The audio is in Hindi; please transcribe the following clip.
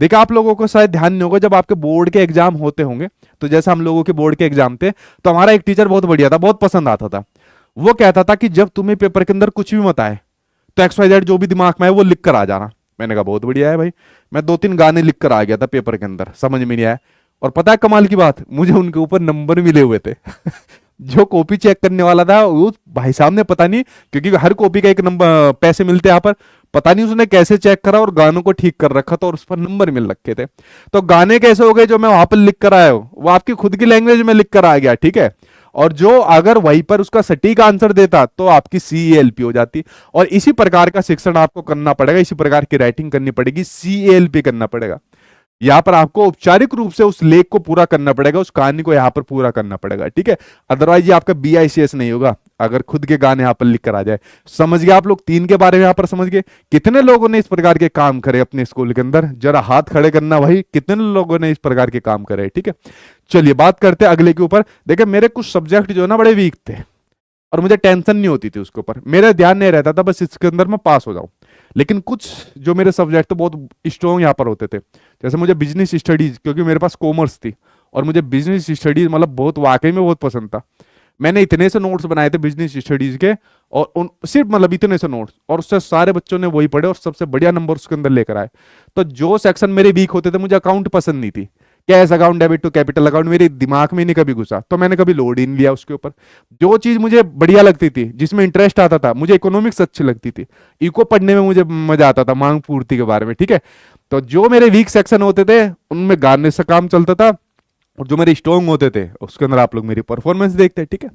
देखिए आप लोगों को शायद ध्यान नहीं होगा, जब आपके बोर्ड के एग्जाम होते होंगे, तो जैसे हम लोगों के बोर्ड के एग्जाम थे, तो हमारा एक टीचर बहुत बढ़िया था, बहुत पसंद आता था। वो कहता था कि जब तुम्हें पेपर के अंदर कुछ भी मत आए, तो एक्स वाई जेड जो भी दिमाग में है वो लिख कर आ जाना। मैंने कहा बहुत बढ़िया है भाई। मैं 2-3 गाने लिख कर आ गया था पेपर के अंदर, समझ में नहीं आया। और पता है कमाल की बात, मुझे उनके ऊपर नंबर मिले हुए थे। जो कॉपी चेक करने वाला था वो भाई साहब ने पता नहीं, क्योंकि हर कॉपी का एक नंबर पैसे मिलते हैं यहाँ पर, पता नहीं उसने कैसे चेक करा और गानों को ठीक कर रखा था और उस पर नंबर मिल रखे थे। तो गाने कैसे हो गए जो मैं वहां पर लिख कर आया हूं, वो आपकी खुद की लैंग्वेज में लिख कर आ गया, ठीक है। और जो अगर वहीं पर उसका सटीक आंसर देता तो आपकी CALP हो जाती। और इसी प्रकार का शिक्षण आपको करना पड़ेगा, इसी प्रकार की राइटिंग करनी पड़ेगी, CALP करना पड़ेगा। यहाँ पर आपको औपचारिक रूप से उस लेख को पूरा करना पड़ेगा, उस कहानी को यहाँ पर पूरा करना पड़ेगा, ठीक है। अदरवाइज ये आपका BICS नहीं होगा अगर खुद के गाने यहाँ पर लिख कर आ जाए। समझ गए आप लोग, 3 के बारे में यहाँ पर समझ गए। कितने लोगों ने इस प्रकार के काम करे अपने स्कूल के अंदर, जरा हाथ खड़े करना भाई, कितने लोगों ने इस प्रकार के काम करे, ठीक है। चलिए बात करते हैं अगले के ऊपर। देखिए मेरे कुछ सब्जेक्ट जो है ना बड़े वीक थे, और मुझे टेंशन नहीं होती थी उसके ऊपर, मेरा ध्यान नहीं रहता था बस इसके अंदर मैं पास हो जाऊं। लेकिन कुछ जो मेरे सब्जेक्ट थे बहुत स्ट्रॉन्ग यहाँ पर होते थे। जैसे मुझे बिजनेस स्टडीज, क्योंकि मेरे पास कॉमर्स थी, और मुझे बिजनेस स्टडीज मतलब बहुत वाकई में बहुत पसंद था। मैंने इतने से नोट्स बनाए थे बिजनेस स्टडीज के, और उन सिर्फ मतलब इतने से नोट्स, और उससे सारे बच्चों ने वही पढ़े और सबसे बढ़िया नंबर उसके अंदर लेकर आए। तो जो सेक्शन मेरे वीक होते थे, मुझे अकाउंट पसंद नहीं थी, cash account, debit to capital account, मेरे दिमाग में नहीं कभी घुसा, तो मैंने कभी लोड ही नहीं लिया उसके ऊपर। जो चीज मुझे बढ़िया लगती थी, जिसमें इंटरेस्ट आता था, मुझे इकोनॉमिक्स अच्छी लगती थी, इको पढ़ने में मुझे मजा आता था, मांग पूर्ति के बारे में, ठीक है। तो जो मेरे वीक सेक्शन होते थे उनमें गाने से काम चलता था, और जो मेरे स्ट्रॉन्ग होते थे उसके अंदर आप लोग मेरी परफॉर्मेंस देखते हैं, ठीक है।